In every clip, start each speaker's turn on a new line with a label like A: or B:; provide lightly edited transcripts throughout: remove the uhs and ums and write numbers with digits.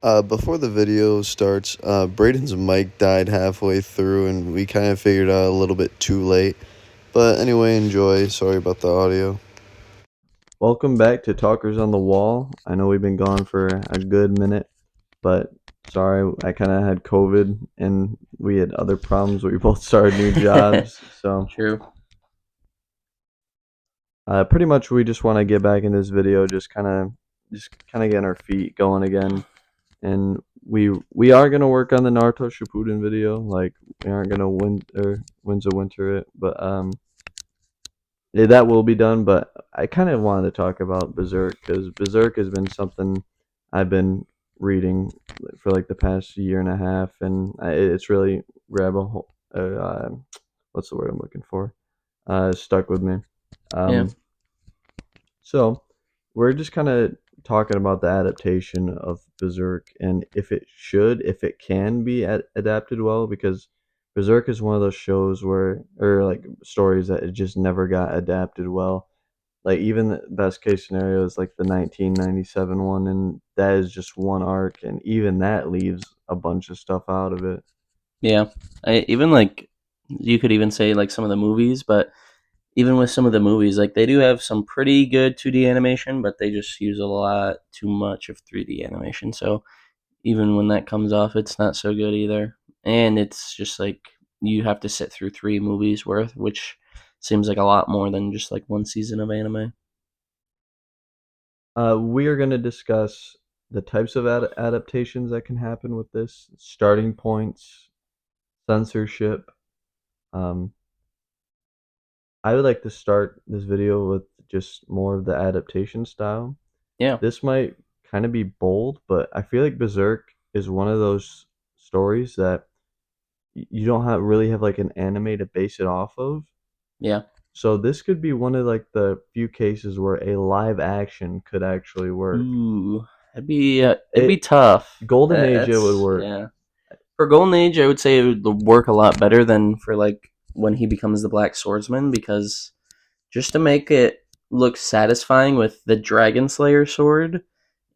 A: Before the video starts, Braden's mic died halfway through, and we kind of figured out a little bit too late. But anyway, enjoy. Sorry about the audio. Welcome back to Talkers on the Wall. I know we've been gone for a good minute, but sorry, I kind of had COVID and we had other problems. We both started new jobs, so
B: True.
A: pretty much we just want to get back in this video, just kind of getting our feet going again. And we are gonna work on the Naruto Shippuden video. Like we aren't gonna Winds of Winter it, but yeah, that will be done. But I kind of wanted to talk about Berserk because Berserk has been something I've been reading for like the past year and a half, and it's really grab a hold. What's the word I'm looking for? Stuck with me.
B: Yeah.
A: Um, so we're just kind of talking about the adaptation of Berserk and if it can be adapted well, because Berserk is one of those shows where, or like stories that it just never got adapted well. Like even the best case scenario is like the 1997 one, and that is just one arc, and even that leaves a bunch of stuff out of it.
B: Yeah. Even like you could even say like some of the movies, but even with some of the movies, like they do have some pretty good 2D animation, but they just use a lot too much of 3D animation. So even when that comes off, it's not so good either. And it's just like you have to sit through three movies worth, which seems like a lot more than just like one season of anime.
A: We are going to discuss the types of adaptations that can happen with this, starting points, censorship. Um, I would like to start this video with just more of the adaptation style.
B: Yeah.
A: This might kind of be bold, but I feel like Berserk is one of those stories that you don't really have like an anime to base it off of.
B: Yeah.
A: So this could be one of like the few cases where a live action could actually work.
B: Ooh, it'd be
A: It
B: tough.
A: Golden Age it would
B: That's
A: work.
B: yeah. For Golden Age, I would say it would work a lot better than for like when he becomes the Black Swordsman, because just to make it look satisfying with the Dragon Slayer sword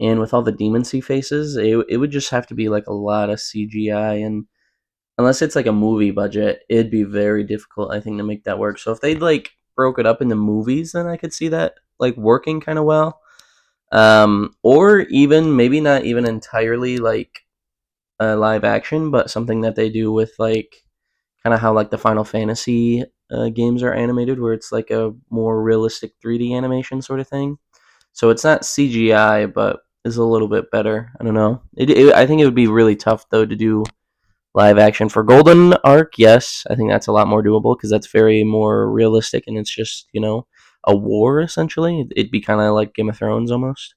B: and with all the demon sea faces, it would just have to be like a lot of CGI, and unless it's like a movie budget, it'd be very difficult, I think, to make that work. So if they like broke it up into movies, then I could see that like working kind of well. Or even maybe not even entirely like live action, but something that they do with like kind of how like the Final Fantasy games are animated, where it's like a more realistic 3D animation sort of thing. So it's not CGI, but is a little bit better. I don't know. I think it would be really tough though to do live action for Golden Arc. Yes, I think that's a lot more doable because that's very more realistic, and it's just a war essentially. It'd be kind of like Game of Thrones almost.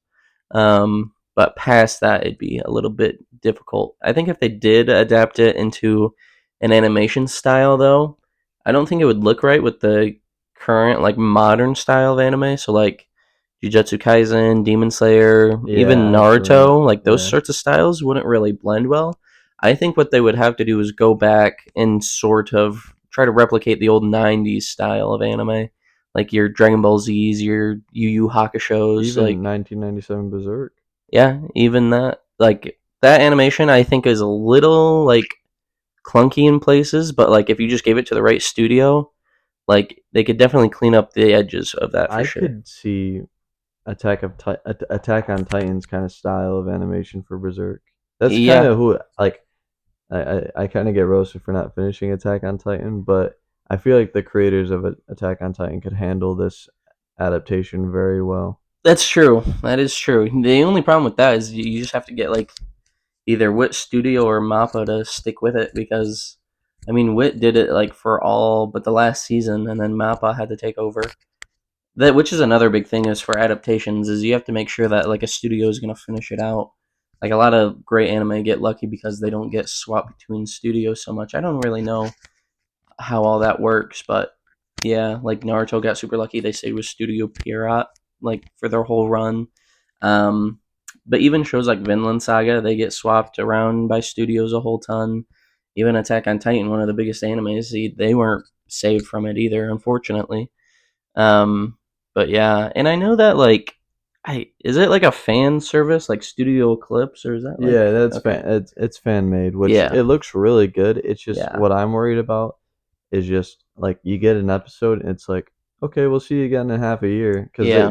B: But past that, it'd be a little bit difficult. I think if they did adapt it into an animation style, though, I don't think it would look right with the current like modern style of anime. So like Jujutsu Kaisen, Demon Slayer, even
A: Yeah, actually,
B: Naruto, like those
A: yeah.
B: sorts of styles wouldn't really blend well. I think what they would have to do is go back and sort of try to replicate the old '90s style of anime, like your Dragon Ball Z's, your Yu Yu Hakusho's,
A: Even
B: like
A: 1997 Berserk.
B: yeah, even that like that animation I think is a little like clunky in places, but like if you just gave it to the right studio, like they could definitely clean up the edges of that for
A: I
B: sure.
A: could see Attack on Titans kind of style of animation for Berserk. That's kind
B: Yeah,
A: of who like I kind of get roasted for not finishing Attack on Titan, but I feel like the creators of Attack on Titan could handle this adaptation very well.
B: that's true. That is true. The only problem with that is you just have to get like either Wit Studio or Mappa to stick with it, because I mean Wit did it like for all but the last season, and then Mappa had to take over. That, which is another big thing is for adaptations, is you have to make sure that like a studio is going to finish it out. Like a lot of great anime get lucky because they don't get swapped between studios so much. I don't really know how all that works, but yeah, like Naruto got super lucky. They say with Studio Pierrot like for their whole run. Um, but even shows like Vinland Saga, they get swapped around by studios a whole ton. Even Attack on Titan, one of the biggest animes, they weren't saved from it either, unfortunately. Um, but yeah, and I know that like Is it like a fan service like Studio Eclipse, or is that like
A: Yeah, that's
B: okay?
A: it's fan made, which
B: Yeah,
A: it looks really good. It's just
B: yeah,
A: what I'm worried about is just like you get an episode and it's like, okay, we'll see you again in half a year because they
B: yeah,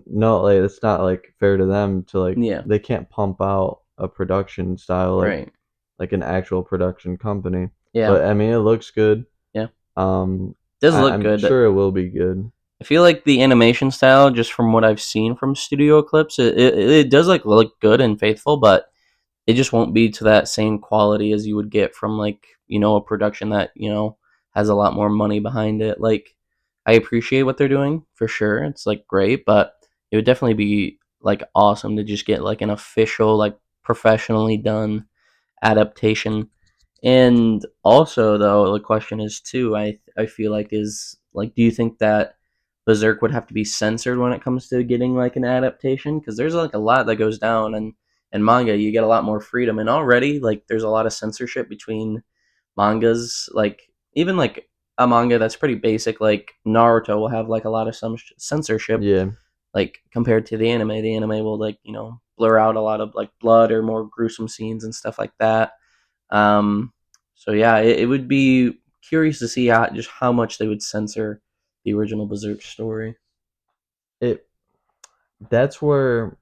A: no, like it's not like fair to them to like
B: yeah,
A: they can't pump out a production style
B: right,
A: like an actual production company.
B: yeah,
A: But I mean, it looks good.
B: yeah.
A: Um,
B: Does look
A: I'm
B: good.
A: sure it will be good.
B: I feel like the animation style, just from what I've seen from Studio Eclipse, it does like look good and faithful, but it just won't be to that same quality as you would get from like a production that has a lot more money behind it. Like I appreciate what they're doing for sure. It's like great, but it would definitely be like awesome to just get like an official, like professionally done adaptation. And also, though, the question is too. I feel like is like, do you think that Berserk would have to be censored when it comes to getting like an adaptation? Because there's like a lot that goes down, and manga you get a lot more freedom, and already like there's a lot of censorship between mangas. Like even like a manga that's pretty basic, like Naruto, will have like a lot of some censorship.
A: Yeah,
B: Like compared to the anime will like blur out a lot of like blood or more gruesome scenes and stuff like that. um, so yeah, it would be curious to see just how much they would censor the original Berserk story.
A: it that's where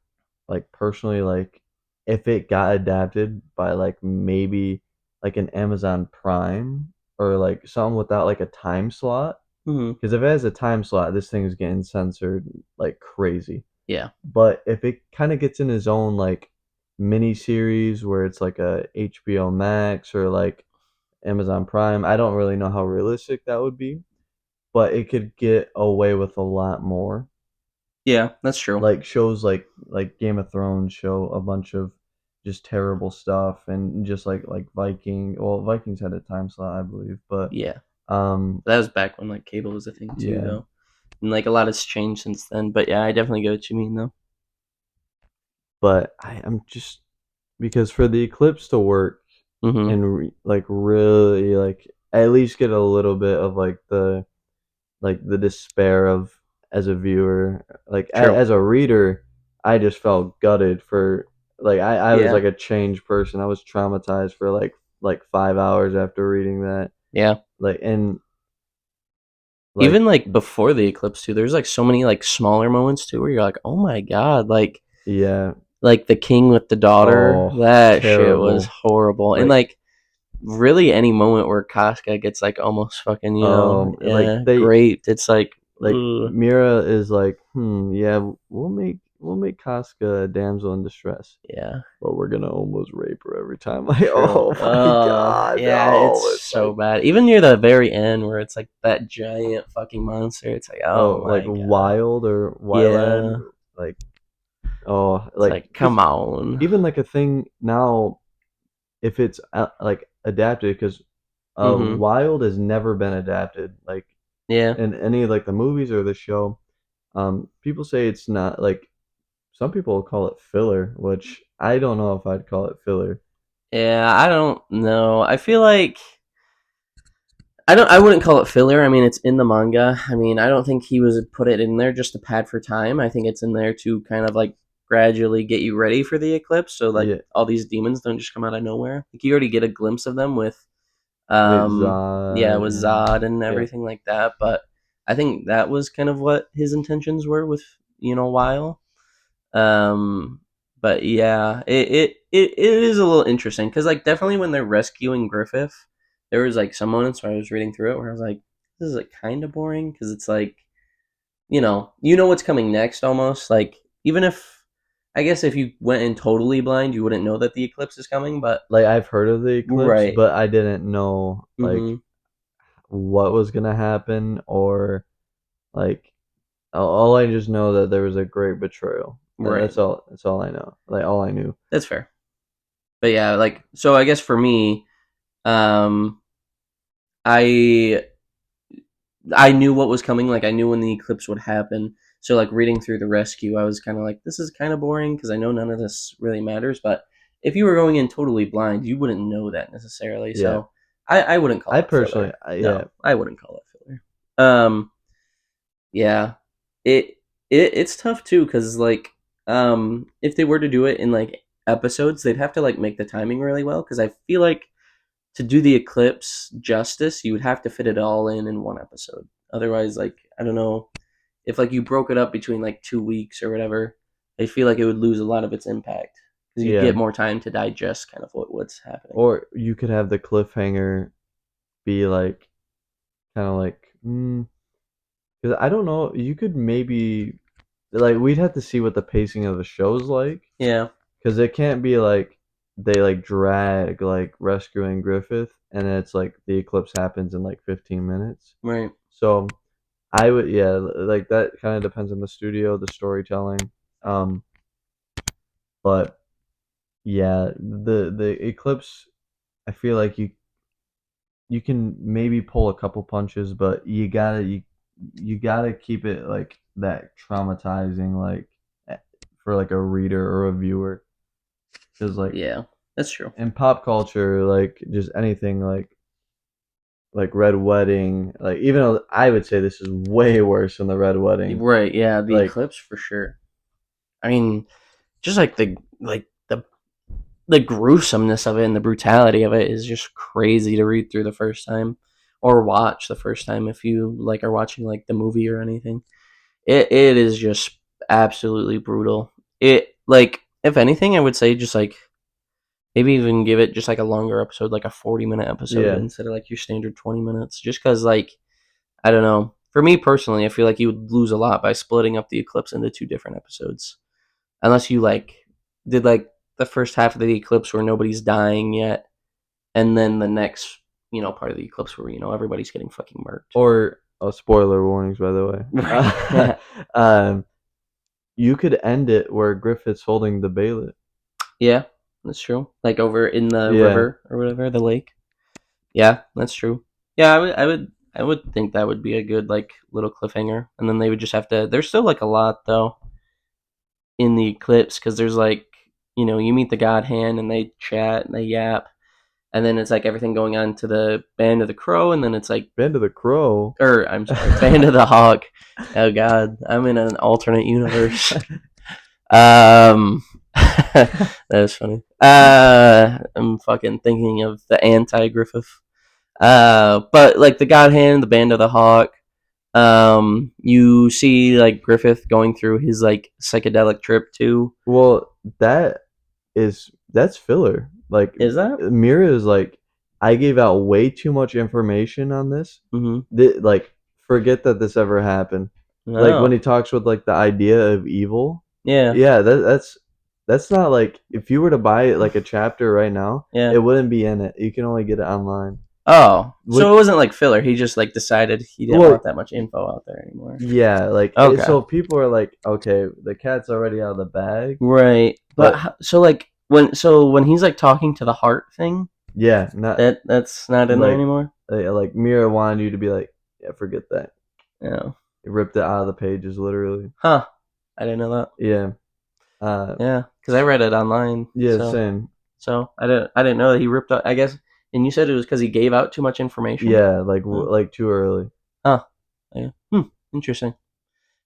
A: like personally like if it got adapted by like maybe like an Amazon Prime or like something without like a time slot.
B: Hmm.
A: Because if it has a time slot, this thing is getting censored like crazy.
B: Yeah,
A: But if it kind of gets in its own like mini series where it's like a HBO Max or like Amazon Prime, I don't really know how realistic that would be, but it could get away with a lot more.
B: yeah, that's true.
A: Like shows like Game of Thrones show a bunch of just terrible stuff and just like Vikings had a time slot I believe, but
B: Yeah,
A: um
B: that was back when like cable was a thing too,
A: yeah,
B: though, and like a lot has changed since then. But yeah, I definitely get what you mean, though.
A: but I'm just because for the eclipse to work
B: Hmm.
A: and like really like at least get a little bit of like the despair of as a viewer like
B: True.
A: as a reader I just felt gutted for like I was
B: Yeah,
A: like a changed person. I was traumatized for like 5 hours after reading that
B: yeah.
A: like and like
B: Even like before the eclipse too, there's like so many like smaller moments too where you're like, oh my god,
A: yeah,
B: like the king with the daughter,
A: oh
B: that shit was
A: terrible
B: horrible, and
A: like
B: like really any moment where Casca gets like almost fucking,
A: like
B: yeah, great. It's like,
A: like
B: ugh,
A: Mira is like, yeah, we'll make Casca a damsel in distress,
B: yeah,
A: but we're gonna almost rape her every time. Like,
B: true.
A: oh my god,
B: Yeah, it's
A: no! It's
B: so
A: like,
B: bad. Even near the very end where it's like that giant fucking monster, it's like,
A: oh,
B: oh
A: like
B: my god.
A: Wild or Wylad,
B: Yeah,
A: like, oh,
B: it's
A: like,
B: like,
A: because
B: come on.
A: even like a thing now, if it's like adapted, because
B: Mm-hmm.
A: Wild has never been adapted, like
B: Yeah.
A: in any of like the movies or the show. People say it's not like some people call it filler, which I don't know if I'd call it filler.
B: Yeah, I don't know. I feel like I wouldn't call it filler. I mean, it's in the manga. I mean, I don't think he was put it in there just to pad for time. I think it's in there to kind of like gradually get you ready for the eclipse, so like
A: Yeah,
B: all these demons don't just come out of nowhere. Like you already get a glimpse of them with
A: with
B: yeah,
A: Zod
B: with
A: and
B: Zod and
A: yeah,
B: everything like that, but I think that was kind of what his intentions were with, Weil. Um, but yeah, it is a little interesting because like definitely when they're rescuing Griffith, there was like some moments where I was reading through it where I was like, this is like kind of boring because it's like you know what's coming next almost. Like even if I guess if you went in totally blind, you wouldn't know that the eclipse is coming. But
A: like I've heard of the eclipse,
B: right,
A: but I didn't know like
B: mm-hmm,
A: what was gonna happen or like all I just know that there was a great betrayal.
B: right,
A: That's all I know. Like all I knew.
B: that's fair. But yeah, like so I guess for me, um, I I knew what was coming. Like I knew when the eclipse would happen. So like reading through the rescue, I was kind of like, this is kind of boring because I know none of this really matters. But if you were going in totally blind, you wouldn't know that necessarily.
A: Yeah,
B: So I wouldn't
A: I
B: call it
A: personally,
B: filler.
A: yeah,
B: No, I wouldn't call it filler. Yeah, it. it's tough too because like if they were to do it in like episodes, they'd have to like make the timing really well because I feel like to do the eclipse justice, you would have to fit it all in one episode. Otherwise, like I don't know if like you broke it up between like 2 weeks or whatever, I feel like it would lose a lot of its impact because you'd
A: Yeah.
B: get more time to digest kind of what's happening.
A: Or you could have the cliffhanger be like kind of like, because I don't know. You could maybe like we'd have to see what the pacing of the show's like,
B: Yeah,
A: because it can't be like they like drag like rescuing Griffith and then it's like the eclipse happens in like 15 minutes.
B: right.
A: So I would, yeah, like that kind of depends on the studio, the storytelling. Um, but yeah, the eclipse, I feel like you can maybe pull a couple punches, but you gotta keep it like that traumatizing, like eh, for like a reader or a viewer, because like
B: Yeah, that's true.
A: in pop culture, like just anything like Red Wedding, like even though I would say this is way worse than the Red Wedding,
B: Right, yeah, the
A: like
B: eclipse for sure. I mean, just like the gruesomeness of it and the brutality of it is just crazy to read through the first time or watch the first time if you like are watching like the movie or anything. It is just absolutely brutal. It like if anything, I would say just like maybe even give it just like a longer episode, like a 40-minute episode
A: yeah,
B: instead of like your standard 20 minutes. Just because like I don't know. For me personally, I feel like you would lose a lot by splitting up the eclipse into two different episodes unless you like did like the first half of the eclipse where nobody's dying yet, and then the next part of the eclipse where everybody's getting fucking murked.
A: or spoiler warnings by the way.
B: Right.
A: Um, you could end it where Griffith's holding the bailiff.
B: Yeah, that's true. Like over in the
A: Yeah,
B: river or whatever, the lake. Yeah, that's true. Yeah, I would think that would be a good like little cliffhanger, and then they would just have to. There's still like a lot though in the eclipse because there's like you meet the God Hand and they chat and they yap, and then it's like everything going on to the Band of the Crow, and then it's like,
A: Band of the Crow.
B: or I'm sorry, Band of the Hawk. Oh God, I'm in an alternate universe. That was funny. I'm fucking thinking of the anti Griffith. But like the God Hand, the Band of the Hawk. You see like Griffith going through his like psychedelic trip too.
A: Well, that's filler. Like
B: Is that?
A: Mira is like, I gave out way too much information on this.
B: Mm-hmm.
A: Like, forget that this ever happened. Like when
B: No.
A: he talks with like the idea of evil.
B: Yeah.
A: Yeah, that's not like if you were to buy like a chapter right now,
B: Yeah.
A: it wouldn't be in it. You can only get it online.
B: Oh, so
A: Which
B: it wasn't like filler. He just like decided he didn't
A: well,
B: want that much info out there anymore.
A: yeah, like
B: Okay.
A: so people are like, okay, the cat's already out of the bag,
B: Right. But
A: but
B: so like when he's like talking to the heart thing,
A: yeah, not
B: that's not in there
A: like
B: anymore.
A: like Mira wanted you to be like, yeah, forget that.
B: Yeah.
A: It ripped it out of the pages, literally.
B: Huh. I didn't know that.
A: Yeah. Uh,
B: Yeah, because I read it online.
A: yeah, same.
B: So I didn't know that he ripped out. I guess, and you said it was because he gave out too much information.
A: Yeah, like
B: Huh.
A: like too early.
B: Huh. Yeah. Interesting.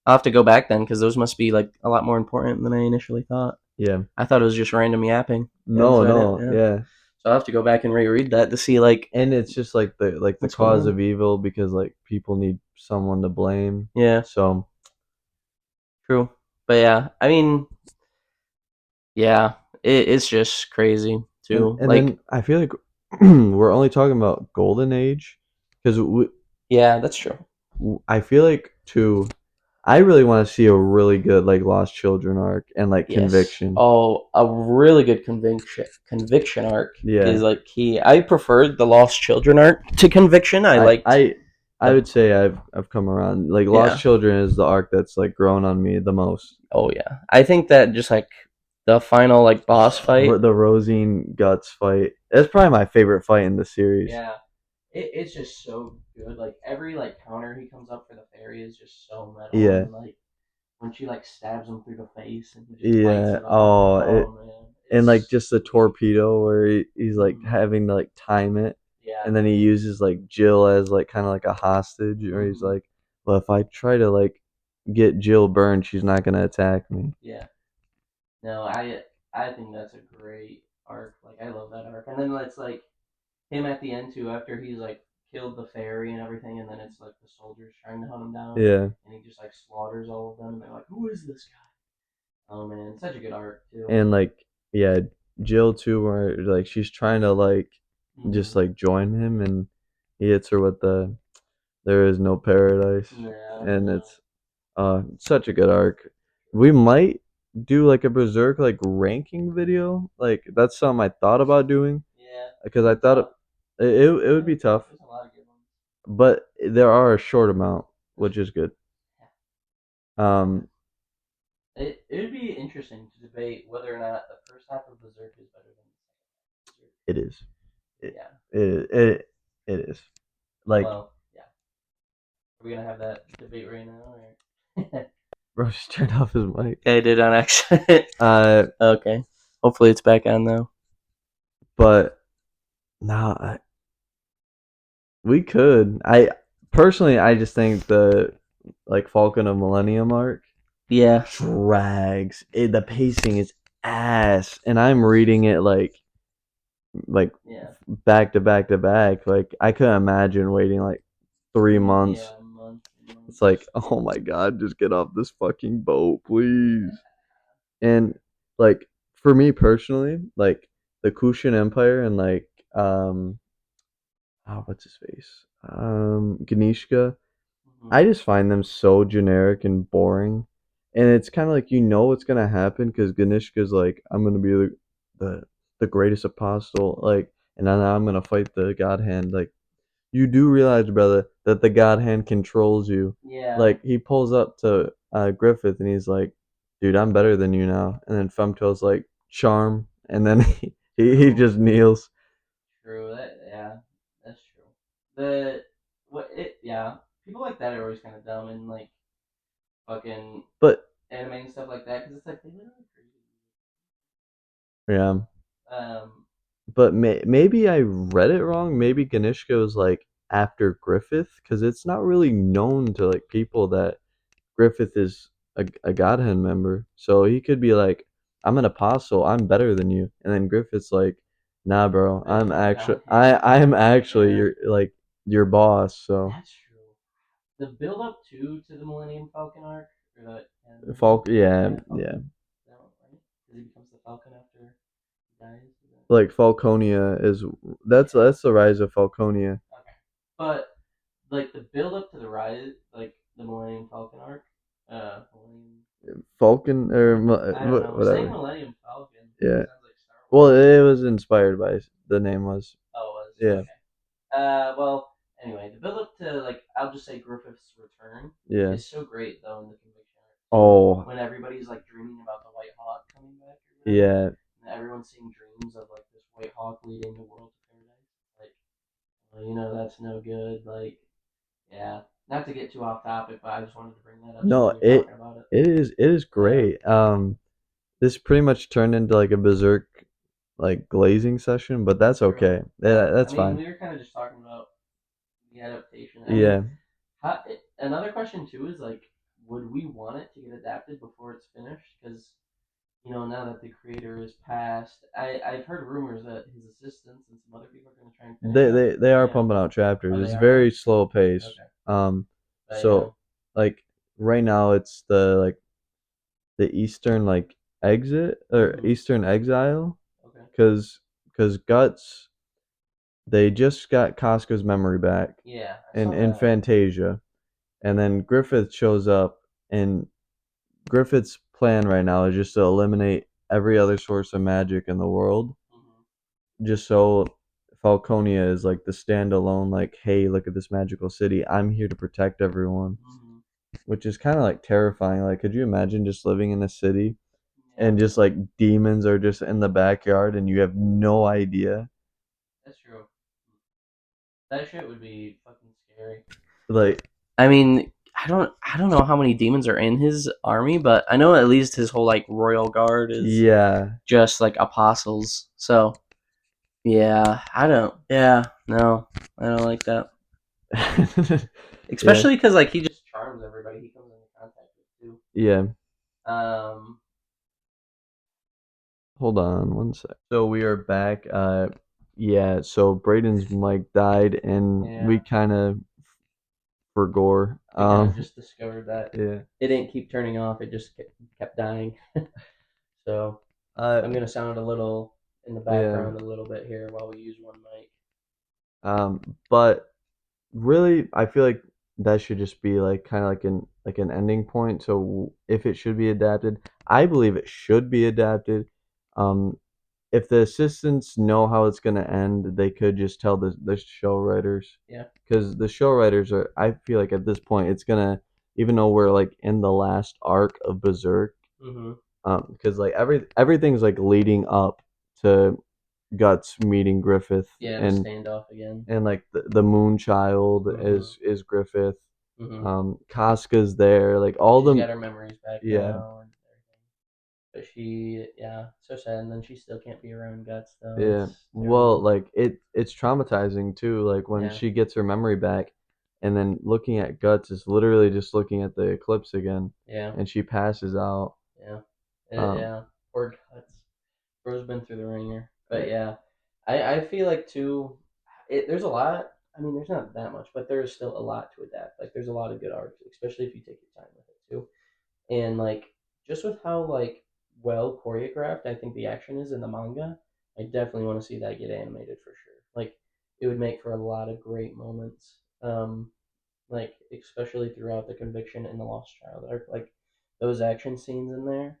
B: I'll have to go back then because those must be like a lot more important than I initially thought.
A: Yeah.
B: I thought it was just random yapping.
A: No,
B: So I didn't.
A: no,
B: Yeah.
A: yeah.
B: So I'll have to go back and reread that to see like
A: And it's just like the
B: what's going
A: cause
B: on.
A: of evil because like people need someone to blame.
B: Yeah.
A: So
B: True. But yeah, I mean, yeah, it's just crazy too.
A: and
B: Like,
A: then I feel like we're only talking about Golden Age because
B: yeah, that's true.
A: I feel like too. I really want to see a really good like Lost Children arc and like
B: Yes.
A: Conviction.
B: Oh, a really good conviction arc is
A: Yeah.
B: like key. I preferred the Lost Children arc to Conviction. I
A: I
B: liked
A: I I
B: the
A: would say I've come around. Like Lost
B: yeah.
A: Children is the arc that's like grown on me the most.
B: Oh yeah. I think that just like the final like boss fight.
A: The Rosine Guts fight. That's probably my favorite fight in the series.
B: Yeah. It's just so good. Like every like counter he comes up for the fairy is just so metal
A: Yeah.
B: and like when she like stabs him through the face and he just bites
A: Yeah.
B: it off.
A: Oh,
B: Oh man.
A: and like
B: It's
A: just the torpedo where he's like
B: mhm.
A: having to like time it,
B: Yeah.
A: and then he uses like Jill as like kind of like a hostage, or he's
B: Mhm.
A: like, well, if I try to like get Jill burned, she's not gonna attack me.
B: Yeah. No, I think that's a great arc. Like I love that arc. And then it's like him at the end too, after he's like killed the fairy and everything, and then it's like the soldiers trying to hunt him down,
A: Yeah,
B: and he just like slaughters all of them, and they're like, "Who is this guy?" Oh man, such a good arc too.
A: and like yeah, Jill too, where like she's trying to like just
B: Mm-hmm.
A: like join him, and he hits her with the "There is no paradise,"
B: Yeah,
A: and
B: no.
A: it's such a good arc. We might do like a Berserk like ranking video. Like that's something I thought about doing
B: Yeah,
A: because I
B: it's
A: thought
B: tough.
A: it would be tough,
B: There's a lot of good ones.
A: but there are a short amount,
B: That's
A: which
B: true.
A: is good.
B: Yeah.
A: Um,
B: It would be interesting to debate whether or not the first half of Berserk is better than the second
A: it is.
B: half of Berserk.
A: It
B: Yeah.
A: it is. Like,
B: Well, yeah. Are we gonna have that debate right now, or?
A: bro, just turned off his mic.
B: I did on accident.
A: Uh,
B: Okay. Hopefully it's back on though.
A: but nah, we could. I personally, I just think the like Falcon of Millennium arc
B: Yeah.
A: drags. The pacing is ass, and I'm reading it like
B: Yeah.
A: back to back to back. Like I couldn't imagine waiting like 3 months.
B: Yeah. Months and
A: It's
B: months.
A: like, oh my god, just get off this fucking boat, please. And like for me personally, like the Kushan Empire and like what's his face? Ganishka.
B: Mm-hmm.
A: I just find them so generic and boring. And it's kind of like you know what's gonna happen because Ganishka's like, I'm gonna be the the greatest apostle, like, and then I'm gonna fight the God Hand. Like, you do realize, brother, that the God Hand controls you.
B: Yeah.
A: Like, he pulls up to Griffith and he's like, dude, I'm better than you now. And then Femto's like, charm, and then he
B: True.
A: just kneels.
B: True. That. Yeah. That's true. The what it. Yeah. People like that are always kind of dumb and like fucking
A: But
B: animating stuff like that because it's like they literally created.
A: yeah,
B: Um.
A: but maybe I read it wrong. Maybe Ganishka was like after Griffith because it's not really known to like people that Griffith is a Godhead member. So he could be like, I'm an apostle. I'm better than you. And then Griffith's like, nah, bro. I'm
B: The
A: actually
B: God Hand.
A: I am actually
B: Yeah.
A: your boss. So
B: That's true. The build up to the Millennium Falcon arc, or the
A: Falk, yeah,
B: yeah,
A: yeah.
B: Falcon. That one, right? Because he becomes the Falcon after he dies.
A: Like Falconia is
B: Yeah.
A: that's the rise of Falconia.
B: Okay. But like the build up to the rise, like the Millennium Falcon arc, Millennium.
A: Falcon or
B: I don't know. We're saying
A: whatever.
B: Millennium Falcon.
A: Yeah.
B: Sounds like Star
A: Well,
B: Wars.
A: it was inspired by the name was.
B: Oh, it was
A: Yeah.
B: okay. Well, anyway, the build up to like I'll just say Griffith's return
A: Yeah.
B: is so great though in the conviction arc too.
A: Oh,
B: When everybody's like dreaming about the White Hawk coming back or whatever,
A: yeah.
B: and everyone's seeing dreams of like this White Hawk leading the world to paradise. Like, well, you know that's no good. Like, yeah. Not to get too off topic, but I just wanted to bring that up since
A: No,
B: we were talking about it.
A: it is
B: Yeah.
A: great. This pretty much turned into like a Berserk like glazing session, but that's
B: True.
A: okay.
B: Yeah. I
A: That's
B: mean,
A: fine.
B: we were kind of just talking about the adaptation. I mean,
A: Yeah.
B: another question too is like, would we want it to get adapted before it's finished? Because now that the creator is passed, I've heard rumors that his assistants and some other people are going to try and finish it.
A: They are
B: Yeah.
A: pumping out
B: Oh,
A: chapters.
B: they
A: It's
B: are now.
A: very slow pace.
B: Okay.
A: Um,
B: But yeah.
A: so like right now it's the Eastern like exit or
B: Mhm.
A: Eastern exile
B: Okay.
A: because Guts they just got Casca's memory back
B: Yeah, I saw
A: in
B: that.
A: Fantasia, and then Griffith shows up, and Griffith's plan right now is just to eliminate every other source of magic in the world,
B: Mhm.
A: just so Falconia is like the standalone, like, hey, look at this magical city. I'm here to protect everyone,
B: Mhm.
A: which is kind of like terrifying. Like, could you imagine just living in a city
B: Yeah,
A: and just like demons are just in the backyard and you have no idea?
B: that's true. That shit would be fucking scary.
A: Like,
B: I mean, I don't know how many demons are in his army, but I know at least his whole like royal guard is
A: yeah.
B: just like apostles. So yeah, I don't. Yeah, no, I don't like that.
A: Yeah.
B: Especially because like he just charms everybody he comes into contact with.
A: Yeah.
B: Um,
A: Hold on one sec. So we are back. Yeah. So Braden's mic died, and we
B: yeah,
A: kind of forgore.
B: we kind of just discovered that
A: Yeah.
B: it didn't keep turning off; it just kept dying. So I'm
A: Uh.
B: gonna sound a little in the
A: Yeah.
B: background a little bit here while we use one mic.
A: But really, I feel like that should just be like kind of like an ending point. So if it should be adapted, I believe it should be adapted. Um, if the assistants know how it's gonna end, they could just tell the show writers,
B: Yeah.
A: because the show writers are. I feel like at this point, it's gonna, even though we're like in the last arc of Berserk,
B: Mm-hmm.
A: because like everything's like leading up to Guts meeting Griffith,
B: Yeah, the standoff again.
A: and like the Moon Child
B: Mm-hmm.
A: is Griffith.
B: Mm-hmm.
A: Casca's there, like all
B: She's
A: them.
B: got her memories back
A: Yeah,
B: now and everything. But she, yeah, so sad. And then she still can't be around Guts though.
A: yeah.
B: It's
A: Well,
B: terrible.
A: like it's traumatizing too. Like when
B: Yeah,
A: she gets her memory back, and then looking at Guts is literally just looking at the eclipse again,
B: yeah,
A: and she passes out.
B: yeah,
A: Um,
B: yeah. Poor Guts. Bro's been through the ringer. But
A: yeah,
B: yeah, I feel like too. There's a lot. I mean, there's not that much, but there is still a lot to adapt. Like, there's a lot of good art, especially if you take your time with it too. And like, just with how like well choreographed I think the action is in the manga, I definitely want to see that get animated for sure. Like, it would make for a lot of great moments. Like especially throughout the conviction and the lost child arc, like those action scenes in there,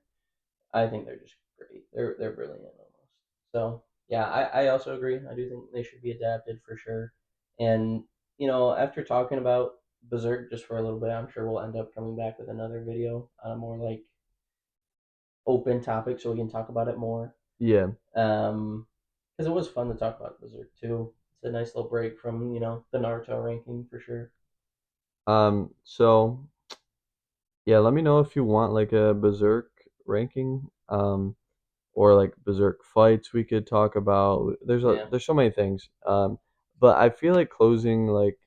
B: I think they're just great. They're brilliant almost. So yeah, I also agree. I do think they should be adapted for sure. And after talking about Berserk just for a little bit, I'm sure we'll end up coming back with another video on a more like open topic, so we can talk about it more.
A: yeah.
B: Because it was fun to talk about Berserk too. It's a nice little break from the Naruto ranking for sure.
A: So yeah, let me know if you want like a Berserk ranking. Or like Berserk fights we could talk about.
B: Yeah.
A: There's so many things. But I feel like closing like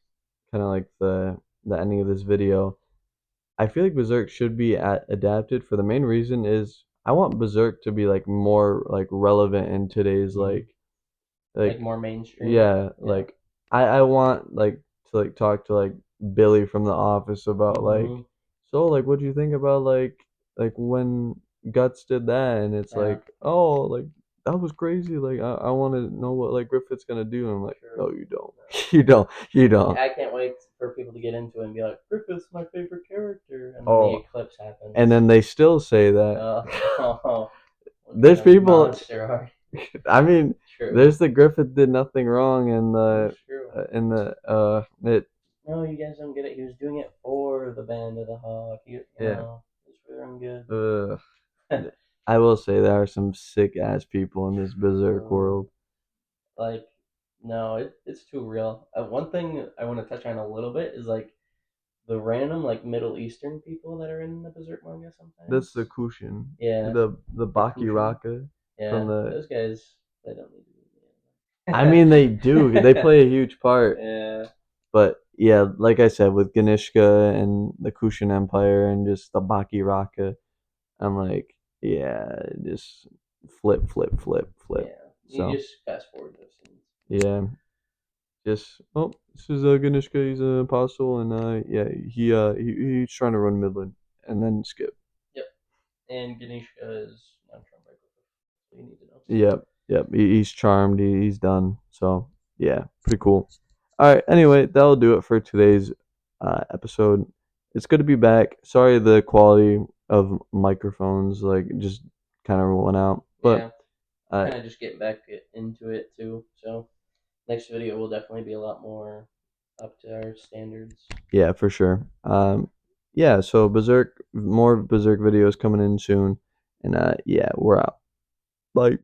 A: kind of like the ending of this video. I feel like Berserk should be adapted for the main reason is I want Berserk to be like more like relevant in today's
B: Hmm. Like
A: like
B: more mainstream.
A: yeah,
B: Yeah.
A: like I want like to like talk to like Billy from the office about like,
B: Hmm.
A: so like what do you think about like when Guts did that, and it's
B: Yeah.
A: like, oh, like that was crazy, like I want to know what like Griffith's gonna do. I'm like,
B: True.
A: no, you don't.
B: No.
A: You don't.
B: I can't wait for people to get into it and be like, Griffith's my favorite character, and then the
A: Oh,
B: eclipse
A: and
B: happens.
A: then they still say that.
B: Oh, what kind
A: There's
B: of
A: people.
B: monster are you?
A: I mean,
B: True.
A: there's the Griffith did nothing wrong
B: That's true.
A: in the it.
B: No, you guys don't get it. He was doing it for the band of the Hawk.
A: Yeah.
B: It's for their own good.
A: Uh, I will say there are some sick ass people in this Berserk
B: True.
A: world.
B: Like, no, it's too real. One thing I want to touch on a little bit is like the random like Middle Eastern people that are in the Berserk manga
A: That's
B: sometimes.
A: the Kushin,
B: Yeah,
A: the
B: the Kushin.
A: Bakiraka from
B: Yeah,
A: the.
B: those guys they don't need to be
A: I
B: in
A: mean, they do. They
B: the
A: play a huge part.
B: yeah,
A: But yeah, like I said, with Ganishka and the Kushin Empire and just the Bakiraka, I'm like, yeah, just flip.
B: yeah. You
A: So
B: just fast forward those scenes.
A: yeah, just, oh, this is Ganishka. He's an apostle, and yeah, he's trying to run Midland, and then skip.
B: Yep. And Ganeshka is not Trump by Griffith. So you need to know.
A: Yep. He's charmed. He's done. So yeah, pretty cool. All right. Anyway, that'll do it for today's episode. It's good to be back. Sorry the quality of microphones like just kind of went out, but
B: Yeah,
A: uh,
B: kind of just getting back into it too. So next video will definitely be a lot more up to our standards.
A: yeah, for sure. Yeah. So Berserk, more Berserk videos coming in soon, and yeah, we're out. Bye.